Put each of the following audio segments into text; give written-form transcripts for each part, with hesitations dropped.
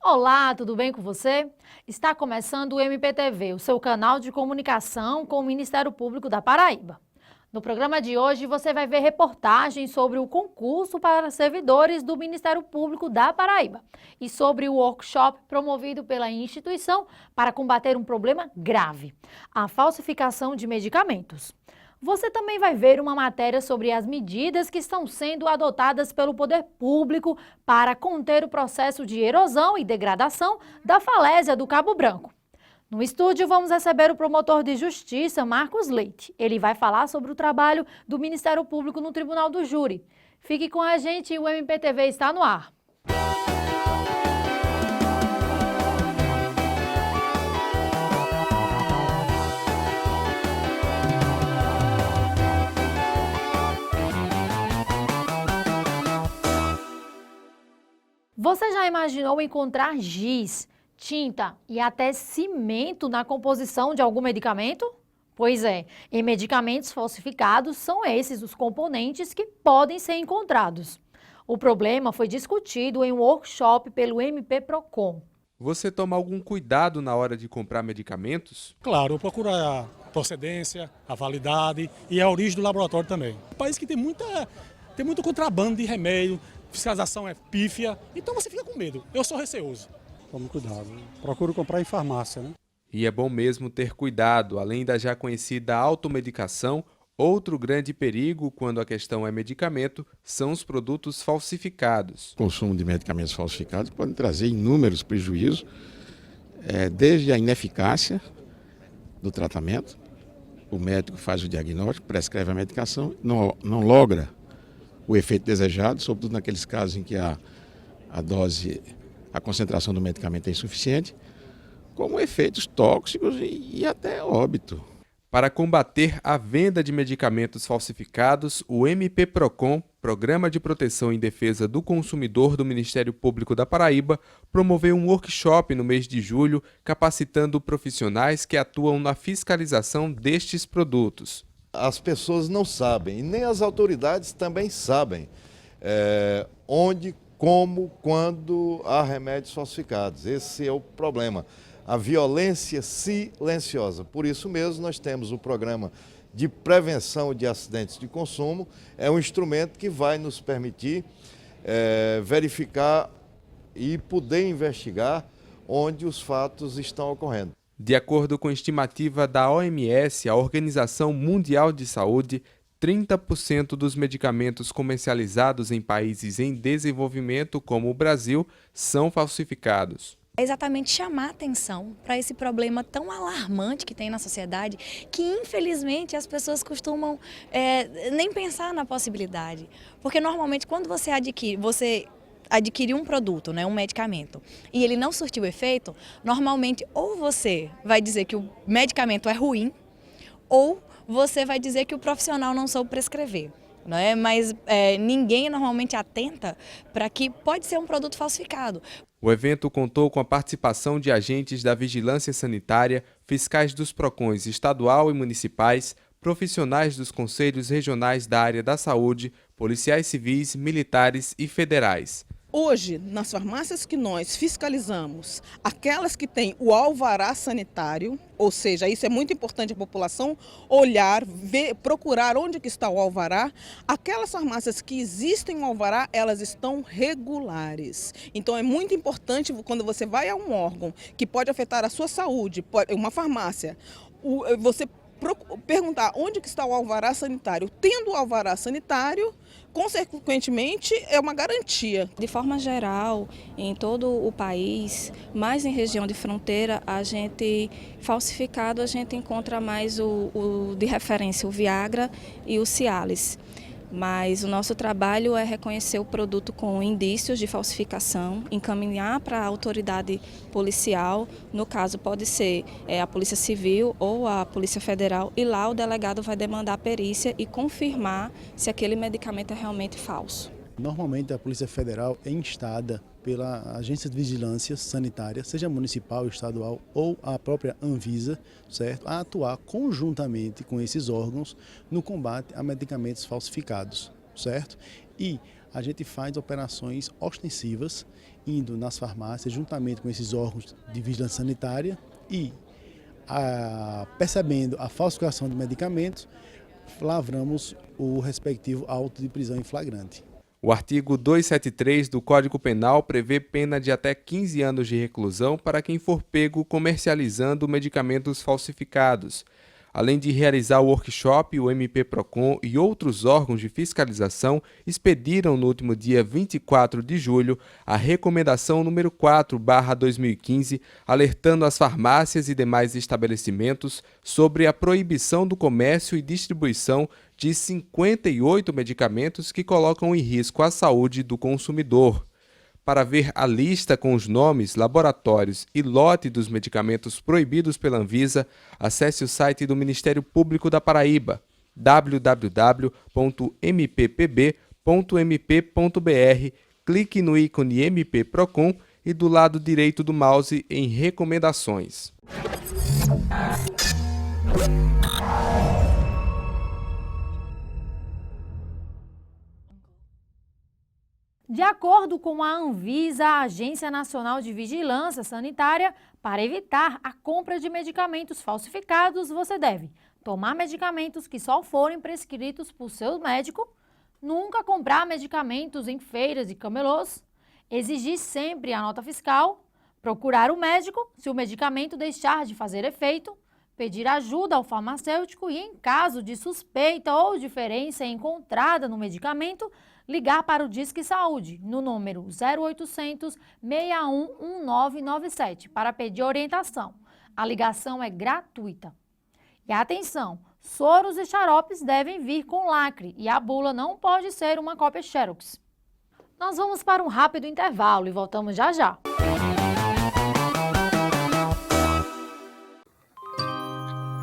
Olá, tudo bem com você? Está começando o MPTV, o seu canal de comunicação com o Ministério Público da Paraíba. No programa de hoje, você vai ver reportagens sobre o concurso para servidores do Ministério Público da Paraíba e sobre o workshop promovido pela instituição para combater um problema grave, a falsificação de medicamentos. Você também vai ver uma matéria sobre as medidas que estão sendo adotadas pelo poder público para conter o processo de erosão e degradação da falésia do Cabo Branco. No estúdio, vamos receber o promotor de justiça, Marcos Leite. Ele vai falar sobre o trabalho do Ministério Público no Tribunal do Júri. Fique com a gente, o MPTV está no ar. Você já imaginou encontrar giz, tinta e até cimento na composição de algum medicamento? Pois é, em medicamentos falsificados são esses os componentes que podem ser encontrados. O problema foi discutido em um workshop pelo MP-PROCON. Você toma algum cuidado na hora de comprar medicamentos? Claro, eu procuro a procedência, a validade e a origem do laboratório também. Um país que tem muito contrabando de remédio, fiscalização é pífia, então você fica com medo. Eu sou receoso. Tome cuidado. Procuro comprar em farmácia, né? E é bom mesmo ter cuidado, além da já conhecida automedicação, outro grande perigo quando a questão é medicamento são os produtos falsificados. O consumo de medicamentos falsificados pode trazer inúmeros prejuízos, desde a ineficácia do tratamento, o médico faz o diagnóstico, prescreve a medicação, não logra o efeito desejado, sobretudo naqueles casos em que a concentração do medicamento é insuficiente, como efeitos tóxicos e até óbito. Para combater a venda de medicamentos falsificados, o MP-PROCON, Programa de Proteção e Defesa do Consumidor do Ministério Público da Paraíba, promoveu um workshop no mês de julho, capacitando profissionais que atuam na fiscalização destes produtos. As pessoas não sabem, e nem as autoridades também sabem onde, como, quando há remédios falsificados. Esse é o problema, a violência silenciosa. Por isso mesmo nós temos o programa de prevenção de acidentes de consumo, é um instrumento que vai nos permitir verificar e poder investigar onde os fatos estão ocorrendo. De acordo com a estimativa da OMS, a Organização Mundial de Saúde, 30% dos medicamentos comercializados em países em desenvolvimento, como o Brasil, são falsificados. É exatamente chamar atenção para esse problema tão alarmante que tem na sociedade, que infelizmente as pessoas costumam nem pensar na possibilidade. Porque normalmente quando você adquirir um produto, né, um medicamento, e ele não surtiu efeito, normalmente ou você vai dizer que o medicamento é ruim, ou você vai dizer que o profissional não soube prescrever. Né? Mas ninguém normalmente atenta para que pode ser um produto falsificado. O evento contou com a participação de agentes da Vigilância Sanitária, fiscais dos PROCONs estadual e municipais, profissionais dos conselhos regionais da área da saúde, policiais civis, militares e federais. Hoje, nas farmácias que nós fiscalizamos, aquelas que têm o alvará sanitário, ou seja, isso é muito importante a população olhar, ver, procurar onde que está o alvará, aquelas farmácias que existem o alvará, elas estão regulares. Então é muito importante quando você vai a um órgão que pode afetar a sua saúde, uma farmácia, você perguntar onde que está o alvará sanitário. Tendo o alvará sanitário, consequentemente, é uma garantia. De forma geral, em todo o país, mais em região de fronteira, falsificado, a gente encontra mais o de referência, o Viagra e o Cialis. Mas o nosso trabalho é reconhecer o produto com indícios de falsificação, encaminhar para a autoridade policial, no caso pode ser a Polícia Civil ou a Polícia Federal, e lá o delegado vai demandar a perícia e confirmar se aquele medicamento é realmente falso. Normalmente a Polícia Federal é instada pela Agência de Vigilância Sanitária, seja municipal, estadual ou a própria Anvisa, certo? A atuar conjuntamente com esses órgãos no combate a medicamentos falsificados, certo? E a gente faz operações ostensivas indo nas farmácias, juntamente com esses órgãos de vigilância sanitária e percebendo a falsificação de medicamentos, lavramos o respectivo auto de prisão em flagrante. O artigo 273 do Código Penal prevê pena de até 15 anos de reclusão para quem for pego comercializando medicamentos falsificados. Além de realizar o workshop, o MP-PROCON e outros órgãos de fiscalização expediram no último dia 24 de julho a recomendação número 4/2015, alertando as farmácias e demais estabelecimentos sobre a proibição do comércio e distribuição de 58 medicamentos que colocam em risco a saúde do consumidor. Para ver a lista com os nomes, laboratórios e lote dos medicamentos proibidos pela Anvisa, acesse o site do Ministério Público da Paraíba, www.mppb.mp.br, clique no ícone MP-PROCON e do lado direito do mouse em Recomendações. De acordo com a Anvisa, a Agência Nacional de Vigilância Sanitária, para evitar a compra de medicamentos falsificados, você deve tomar medicamentos que só forem prescritos por seu médico, nunca comprar medicamentos em feiras e camelôs, exigir sempre a nota fiscal, procurar o médico se o medicamento deixar de fazer efeito, pedir ajuda ao farmacêutico e, em caso de suspeita ou diferença encontrada no medicamento, ligar para o Disque Saúde no número 0800 61 1997 para pedir orientação. A ligação é gratuita. E atenção, soros e xaropes devem vir com lacre e a bula não pode ser uma cópia Xerox. Nós vamos para um rápido intervalo e voltamos já já.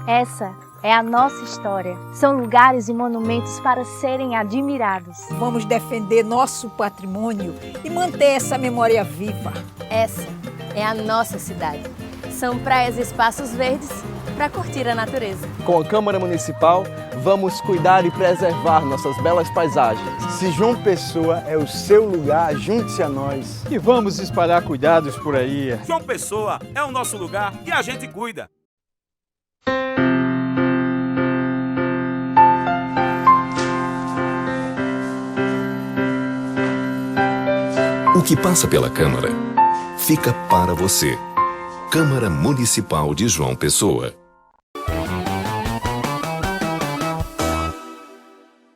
Essa é a nossa história. São lugares e monumentos para serem admirados. Vamos defender nosso patrimônio e manter essa memória viva. Essa é a nossa cidade. São praias e espaços verdes para curtir a natureza. Com a Câmara Municipal, vamos cuidar e preservar nossas belas paisagens. Se João Pessoa é o seu lugar, junte-se a nós. E vamos espalhar cuidados por aí. João Pessoa é o nosso lugar e a gente cuida. O que passa pela Câmara fica para você. Câmara Municipal de João Pessoa.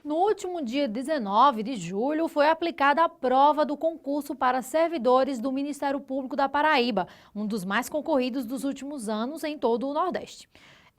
No último dia 19 de julho, foi aplicada a prova do concurso para servidores do Ministério Público da Paraíba, um dos mais concorridos dos últimos anos em todo o Nordeste.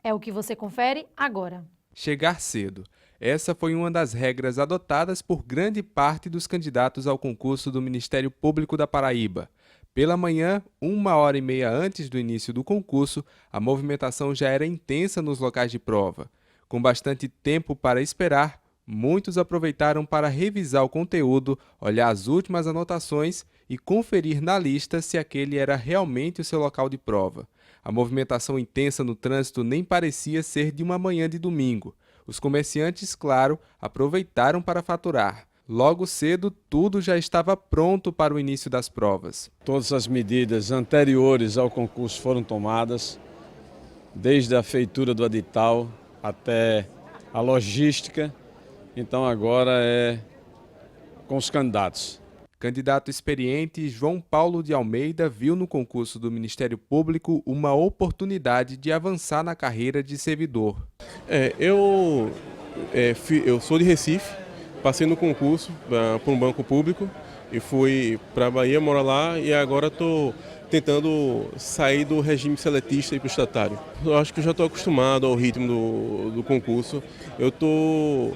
É o que você confere agora. Chegar cedo. Essa foi uma das regras adotadas por grande parte dos candidatos ao concurso do Ministério Público da Paraíba. Pela manhã, 1h30 antes do início do concurso, a movimentação já era intensa nos locais de prova. Com bastante tempo para esperar, muitos aproveitaram para revisar o conteúdo, olhar as últimas anotações e conferir na lista se aquele era realmente o seu local de prova. A movimentação intensa no trânsito nem parecia ser de uma manhã de domingo. Os comerciantes, claro, aproveitaram para faturar. Logo cedo, tudo já estava pronto para o início das provas. Todas as medidas anteriores ao concurso foram tomadas, desde a feitura do edital até a logística. Então agora é com os candidatos. Candidato experiente João Paulo de Almeida viu no concurso do Ministério Público uma oportunidade de avançar na carreira de servidor. Eu sou de Recife, passei no concurso para um banco público e fui para a Bahia, moro lá e agora estou tentando sair do regime seletista e para o estatário. Eu acho que eu já estou acostumado ao ritmo do concurso. Eu estou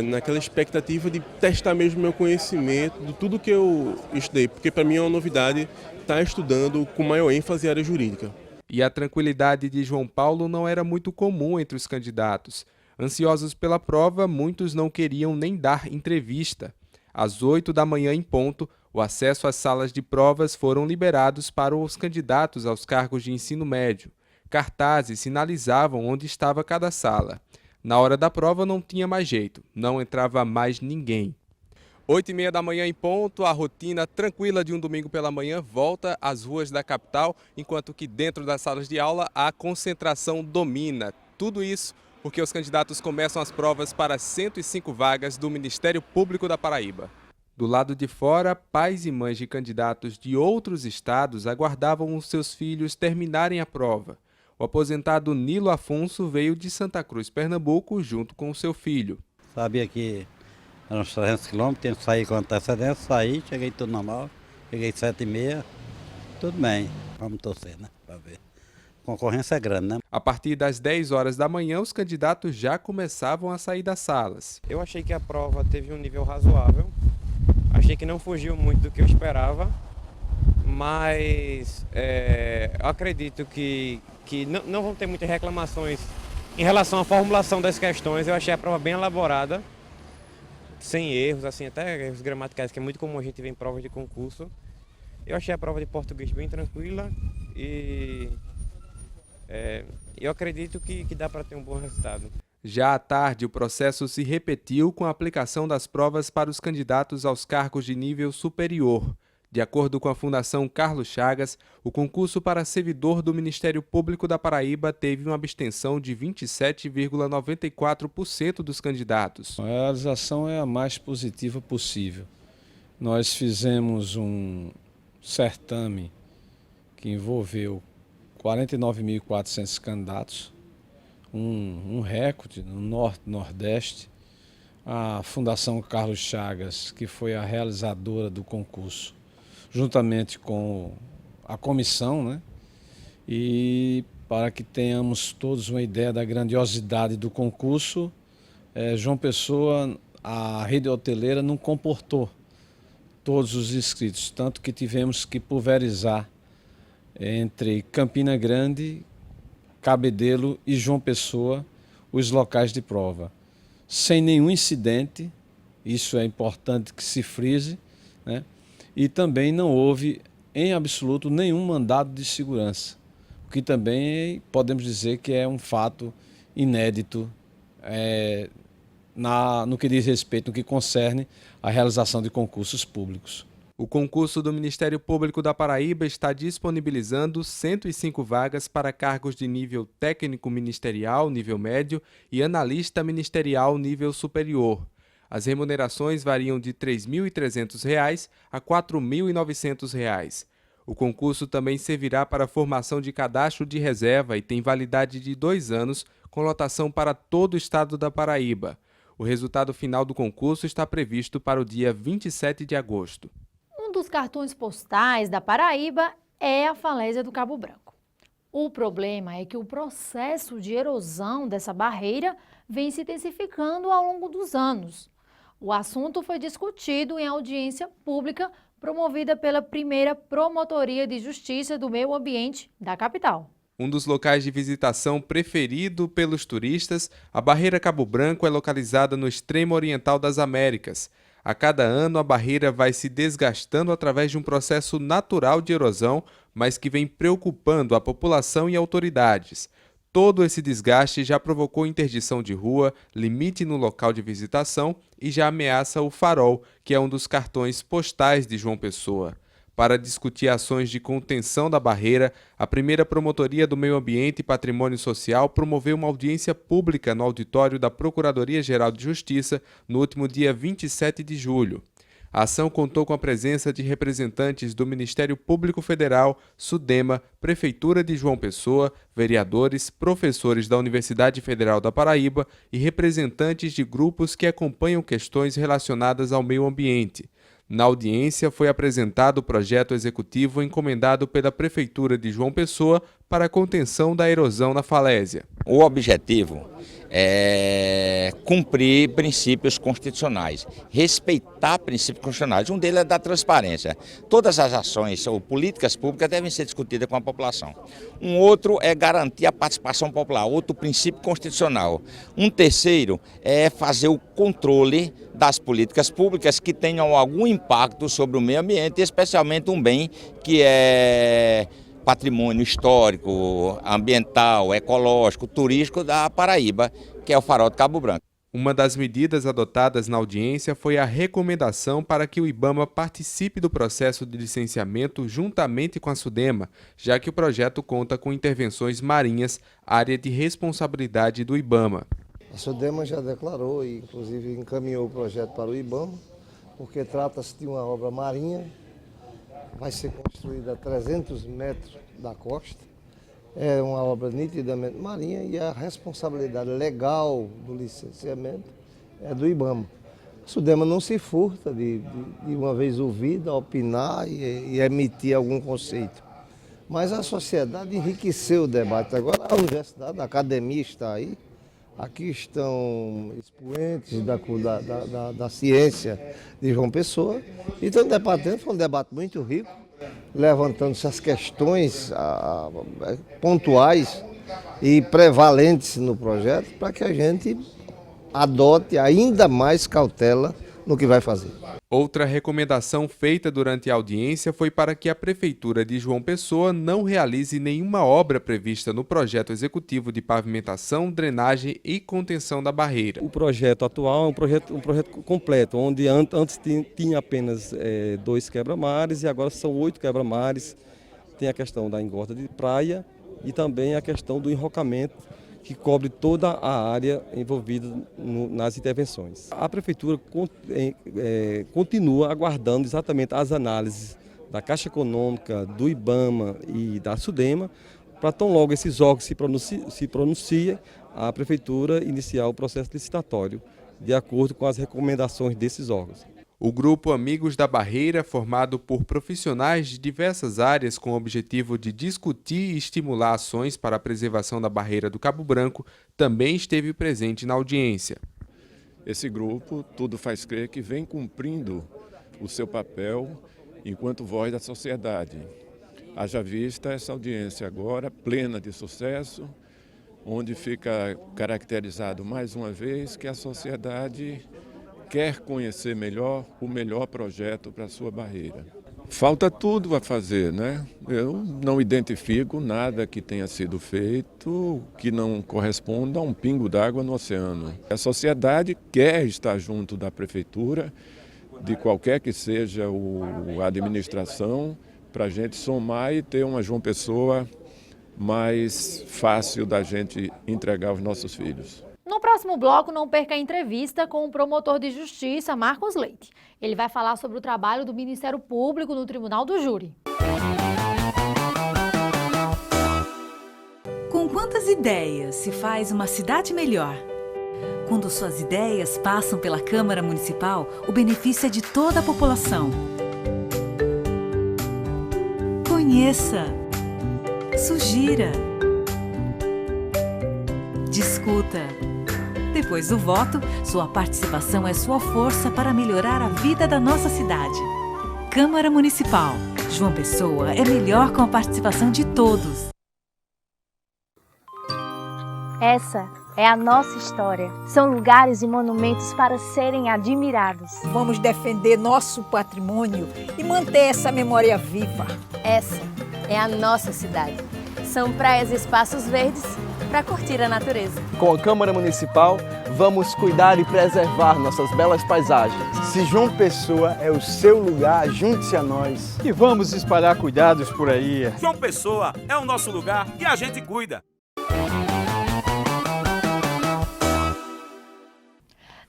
naquela expectativa de testar mesmo meu conhecimento de tudo que eu estudei, porque para mim é uma novidade estar estudando com maior ênfase a área jurídica. E a tranquilidade de João Paulo não era muito comum entre os candidatos. Ansiosos pela prova, muitos não queriam nem dar entrevista. Às 8h em ponto, o acesso às salas de provas foram liberados para os candidatos aos cargos de ensino médio. Cartazes sinalizavam onde estava cada sala. Na hora da prova não tinha mais jeito, não entrava mais ninguém. 8h30 da manhã em ponto, a rotina tranquila de um domingo pela manhã volta às ruas da capital, enquanto que dentro das salas de aula a concentração domina. Tudo isso porque os candidatos começam as provas para 105 vagas do Ministério Público da Paraíba. Do lado de fora, pais e mães de candidatos de outros estados aguardavam os seus filhos terminarem a prova. O aposentado Nilo Afonso veio de Santa Cruz, Pernambuco, junto com o seu filho. Sabia que eram uns 300 quilômetros, tinha que sair com antecedência, saí, cheguei tudo normal, cheguei 7h30, tudo bem, vamos torcer, né, para ver. A concorrência é grande, né? A partir das 10 horas da manhã, os candidatos já começavam a sair das salas. Eu achei que a prova teve um nível razoável, achei que não fugiu muito do que eu esperava, mas eu acredito que não vão ter muitas reclamações em relação à formulação das questões. Eu achei a prova bem elaborada, sem erros, assim, até erros gramaticais, que é muito comum a gente ver em provas de concurso. Eu achei a prova de português bem tranquila e eu acredito que dá para ter um bom resultado. Já à tarde, o processo se repetiu com a aplicação das provas para os candidatos aos cargos de nível superior. De acordo com a Fundação Carlos Chagas, o concurso para servidor do Ministério Público da Paraíba teve uma abstenção de 27,94% dos candidatos. A realização é a mais positiva possível. Nós fizemos um certame que envolveu 49.400 candidatos, um recorde no Norte e Nordeste. A Fundação Carlos Chagas, que foi a realizadora do concurso, juntamente com a comissão, né? E para que tenhamos todos uma ideia da grandiosidade do concurso, João Pessoa, a rede hoteleira, não comportou todos os inscritos, tanto que tivemos que pulverizar entre Campina Grande, Cabedelo e João Pessoa os locais de prova. Sem nenhum incidente, isso é importante que se frise, né? E também não houve, em absoluto, nenhum mandado de segurança, o que também podemos dizer que é um fato inédito no que diz respeito, no que concerne à realização de concursos públicos. O concurso do Ministério Público da Paraíba está disponibilizando 105 vagas para cargos de nível técnico ministerial, nível médio, e analista ministerial, nível superior. As remunerações variam de R$ 3.300 a R$ 4.900. O concurso também servirá para a formação de cadastro de reserva e tem validade de 2 anos, com lotação para todo o estado da Paraíba. O resultado final do concurso está previsto para o dia 27 de agosto. Um dos cartões postais da Paraíba é a falésia do Cabo Branco. O problema é que o processo de erosão dessa barreira vem se intensificando ao longo dos anos. O assunto foi discutido em audiência pública promovida pela primeira Promotoria de Justiça do Meio Ambiente da capital. Um dos locais de visitação preferido pelos turistas, a Barreira Cabo Branco é localizada no extremo oriental das Américas. A cada ano, a barreira vai se desgastando através de um processo natural de erosão, mas que vem preocupando a população e autoridades. Todo esse desgaste já provocou interdição de rua, limite no local de visitação e já ameaça o farol, que é um dos cartões postais de João Pessoa. Para discutir ações de contenção da barreira, a primeira Promotoria do Meio Ambiente e Patrimônio Social promoveu uma audiência pública no auditório da Procuradoria-Geral de Justiça no último dia 27 de julho. A ação contou com a presença de representantes do Ministério Público Federal, SUDEMA, Prefeitura de João Pessoa, vereadores, professores da Universidade Federal da Paraíba e representantes de grupos que acompanham questões relacionadas ao meio ambiente. Na audiência foi apresentado o projeto executivo encomendado pela Prefeitura de João Pessoa para a contenção da erosão na falésia. O objetivo é cumprir princípios constitucionais, respeitar princípios constitucionais. Um deles é da transparência. Todas as ações ou políticas públicas devem ser discutidas com a população. Um outro é garantir a participação popular, outro princípio constitucional. Um terceiro é fazer o controle das políticas públicas que tenham algum impacto sobre o meio ambiente, especialmente um bem que é patrimônio histórico, ambiental, ecológico, turístico da Paraíba, que é o Farol de Cabo Branco. Uma das medidas adotadas na audiência foi a recomendação para que o IBAMA participe do processo de licenciamento juntamente com a SUDEMA, já que o projeto conta com intervenções marinhas, área de responsabilidade do IBAMA. A SUDEMA já declarou e, inclusive, encaminhou o projeto para o IBAMA, porque trata-se de uma obra marinha, vai ser construída a 300 metros da costa. É uma obra nitidamente marinha e a responsabilidade legal do licenciamento é do IBAMA. A SUDEMA não se furta de uma vez ouvida, opinar e emitir algum conceito. Mas a sociedade enriqueceu o debate. Agora a universidade, a academia está aí. Aqui estão expoentes da ciência de João Pessoa e estão debatendo, foi um debate muito rico, levantando-se as questões pontuais e prevalentes no projeto para que a gente adote ainda mais cautela no que vai fazer. Outra recomendação feita durante a audiência foi para que a Prefeitura de João Pessoa não realize nenhuma obra prevista no projeto executivo de pavimentação, drenagem e contenção da barreira. O projeto atual é um projeto completo, onde antes tinha apenas 2 quebra-mares e agora são 8 quebra-mares. Tem a questão da engorda de praia e também a questão do enrocamento, que cobre toda a área envolvida nas intervenções. A Prefeitura continua aguardando exatamente as análises da Caixa Econômica, do IBAMA e da SUDEMA, para tão logo esses órgãos se pronunciem, a Prefeitura iniciar o processo licitatório, de acordo com as recomendações desses órgãos. O grupo Amigos da Barreira, formado por profissionais de diversas áreas com o objetivo de discutir e estimular ações para a preservação da barreira do Cabo Branco, também esteve presente na audiência. Esse grupo, tudo faz crer que vem cumprindo o seu papel enquanto voz da sociedade. Haja vista essa audiência agora plena de sucesso, onde fica caracterizado mais uma vez que a sociedade quer conhecer melhor o melhor projeto para a sua barreira. Falta tudo a fazer, né? Eu não identifico nada que tenha sido feito que não corresponda a um pingo d'água no oceano. A sociedade quer estar junto da Prefeitura, de qualquer que seja a administração, para a gente somar e ter uma João Pessoa mais fácil da gente entregar aos nossos filhos. No próximo bloco, não perca a entrevista com o promotor de justiça, Marcos Leite. Ele vai falar sobre o trabalho do Ministério Público no Tribunal do Júri. Com quantas ideias se faz uma cidade melhor? Quando suas ideias passam pela Câmara Municipal, o benefício é de toda a população. Conheça, sugira, discuta. Depois do voto, sua participação é sua força para melhorar a vida da nossa cidade. Câmara Municipal. João Pessoa é melhor com a participação de todos. Essa é a nossa história. São lugares e monumentos para serem admirados. Vamos defender nosso patrimônio e manter essa memória viva. Essa é a nossa cidade. São praias e espaços verdes para curtir a natureza. Com a Câmara Municipal, vamos cuidar e preservar nossas belas paisagens. Se João Pessoa é o seu lugar, junte-se a nós. E vamos espalhar cuidados por aí. João Pessoa é o nosso lugar e a gente cuida.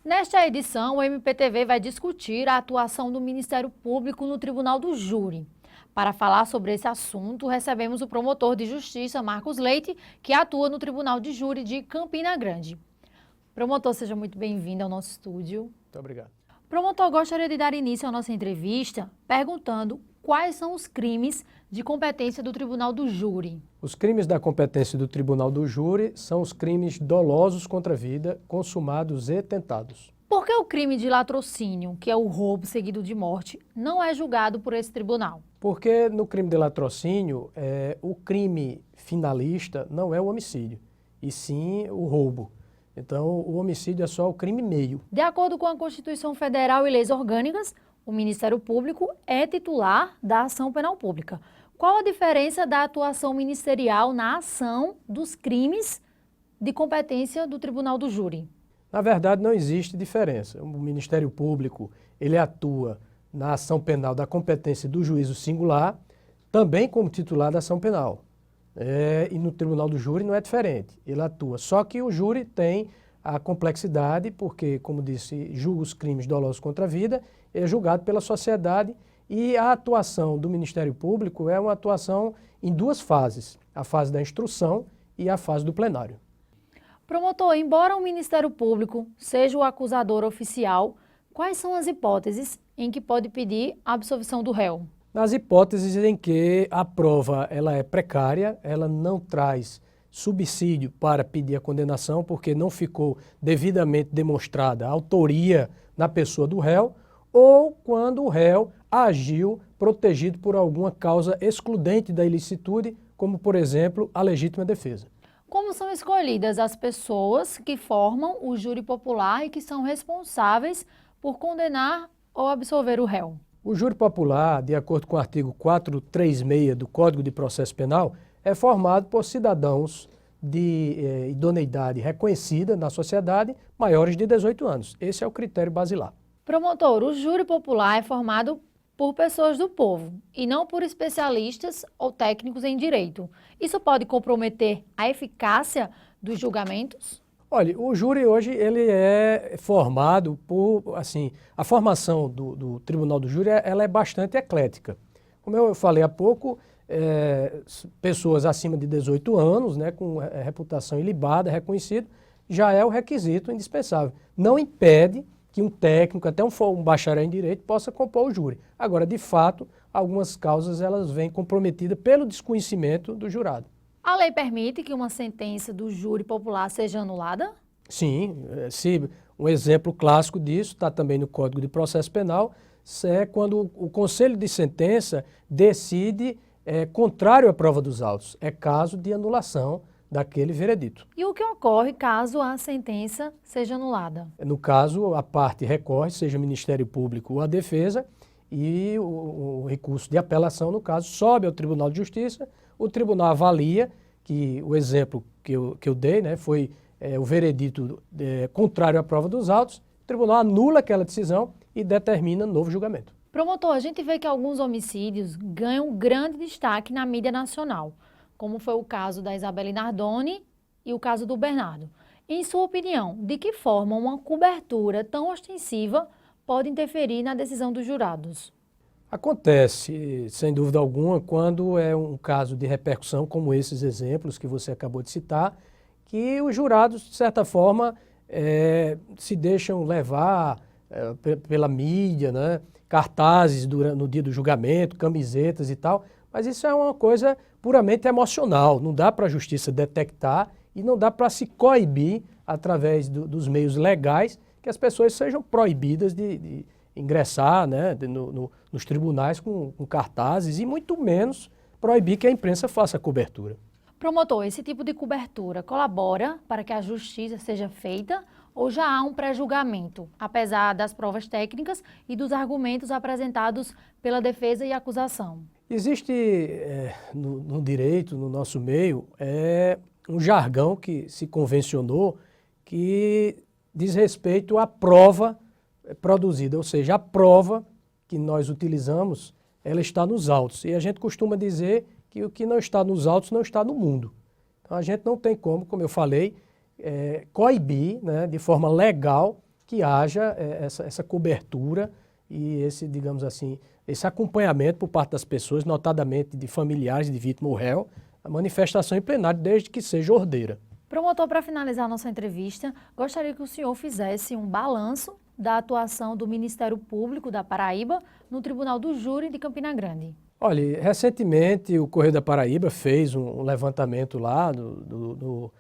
Nesta edição, o MPTV vai discutir a atuação do Ministério Público no Tribunal do Júri. Para falar sobre esse assunto, recebemos o promotor de justiça, Marcos Leite, que atua no Tribunal de Júri de Campina Grande. Promotor, seja muito bem-vindo ao nosso estúdio. Muito obrigado. Promotor, gostaria de dar início à nossa entrevista perguntando quais são os crimes de competência do Tribunal do Júri. Os crimes da competência do Tribunal do Júri são os crimes dolosos contra a vida, consumados e tentados. Por que o crime de latrocínio, que é o roubo seguido de morte, não é julgado por esse tribunal? Porque no crime de latrocínio, o crime finalista não é o homicídio, e sim o roubo. Então, o homicídio é só o crime meio. De acordo com a Constituição Federal e leis orgânicas, o Ministério Público é titular da ação penal pública. Qual a diferença da atuação ministerial na ação dos crimes de competência do Tribunal do Júri? Na verdade, não existe diferença. O Ministério Público, ele atua na ação penal da competência do juízo singular, também como titular da ação penal. E no Tribunal do Júri não é diferente, ele atua. Só que o júri tem a complexidade, porque, como disse, julga os crimes dolosos contra a vida, é julgado pela sociedade, e a atuação do Ministério Público é uma atuação em duas fases, a fase da instrução e a fase do plenário. Promotor, embora o Ministério Público seja o acusador oficial, quais são as hipóteses em que pode pedir a absolvição do réu? Nas hipóteses em que a prova ela é precária, ela não traz subsídio para pedir a condenação, porque não ficou devidamente demonstrada a autoria na pessoa do réu, ou quando o réu agiu protegido por alguma causa excludente da ilicitude, como, por exemplo, a legítima defesa. Como são escolhidas as pessoas que formam o júri popular e que são responsáveis por condenar ou absolver o réu? O júri popular, de acordo com o artigo 436 do Código de Processo Penal, é formado por cidadãos de idoneidade reconhecida na sociedade maiores de 18 anos. Esse é o critério basilar. Promotor, o júri popular é formado por pessoas do povo e não por especialistas ou técnicos em direito. Isso pode comprometer a eficácia dos julgamentos? Olha, o júri hoje ele é formado por, assim, a formação do Tribunal do Júri ela é bastante eclética. Como eu falei há pouco, pessoas acima de 18 anos, né, com reputação ilibada, reconhecido, já é o requisito indispensável. Não impede que um técnico, até um bacharel em direito, possa compor o júri. Agora, de fato, algumas causas elas vêm comprometidas pelo desconhecimento do jurado. A lei permite que uma sentença do júri popular seja anulada? Sim, um exemplo clássico disso está também no Código de Processo Penal, é quando o Conselho de Sentença decide contrário à prova dos autos. É caso de anulação daquele veredito. E o que ocorre caso a sentença seja anulada? No caso, a parte recorre, seja o Ministério Público ou a defesa, e o recurso de apelação, no caso, sobe ao Tribunal de Justiça, o tribunal avalia, que o exemplo que eu dei, né, foi o veredito contrário à prova dos autos, o tribunal anula aquela decisão e determina novo julgamento. Promotor, a gente vê que alguns homicídios ganham grande destaque na mídia nacional, como foi o caso da Isabelle Nardoni e o caso do Bernardo. Em sua opinião, de que forma uma cobertura tão ostensiva pode interferir na decisão dos jurados? Acontece, sem dúvida alguma, quando é um caso de repercussão, como esses exemplos que você acabou de citar, que os jurados, de certa forma, se deixam levar pela mídia, né? Cartazes no dia do julgamento, camisetas e tal, mas isso é uma coisa puramente emocional, não dá para a justiça detectar e não dá para se coibir, através dos meios legais, que as pessoas sejam proibidas de ingressar, né, nos tribunais com cartazes e muito menos proibir que a imprensa faça a cobertura. Promotor, esse tipo de cobertura colabora para que a justiça seja feita ou já há um pré-julgamento, apesar das provas técnicas e dos argumentos apresentados pela defesa e acusação? Existe no direito, no nosso meio, um jargão que se convencionou que diz respeito à prova produzida, ou seja, a prova que nós utilizamos, ela está nos autos. E a gente costuma dizer que o que não está nos autos não está no mundo. Então a gente não tem como eu falei, coibir, né, de forma legal que haja essa cobertura e esse, digamos assim, esse acompanhamento por parte das pessoas, notadamente de familiares de vítima ou réu, a manifestação em plenário, desde que seja ordeira. Promotor, para finalizar nossa entrevista, gostaria que o senhor fizesse um balanço da atuação do Ministério Público da Paraíba no Tribunal do Júri de Campina Grande. Olha, recentemente o Correio da Paraíba fez um levantamento lá do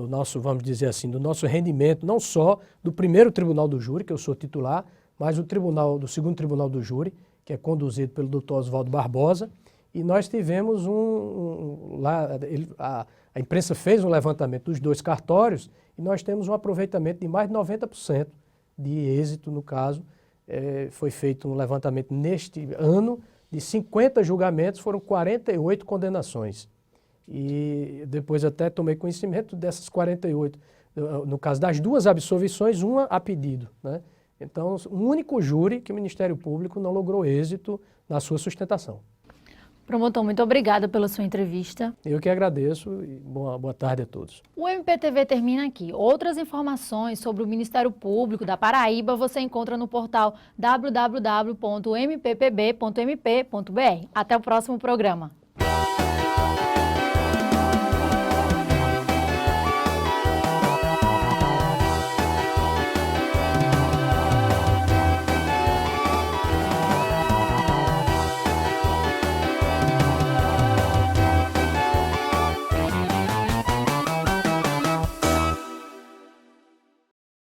nosso, vamos dizer assim, do nosso rendimento, não só do primeiro Tribunal do Júri, que eu sou titular, mas do segundo Tribunal do Júri, que é conduzido pelo Dr. Oswaldo Barbosa, e nós tivemos a imprensa fez um levantamento dos dois cartórios e nós temos um aproveitamento de mais de 90% de êxito no caso. Foi feito um levantamento neste ano, de 50 julgamentos foram 48 condenações. E depois até tomei conhecimento dessas 48 no caso das duas absolvições, uma a pedido, né? Então, um único júri que o Ministério Público não logrou êxito na sua sustentação. Promotor, muito obrigada pela sua entrevista. Eu que agradeço e boa tarde a todos. O MPTV termina aqui. Outras informações sobre o Ministério Público da Paraíba você encontra no portal www.mppb.mp.br. Até o próximo programa.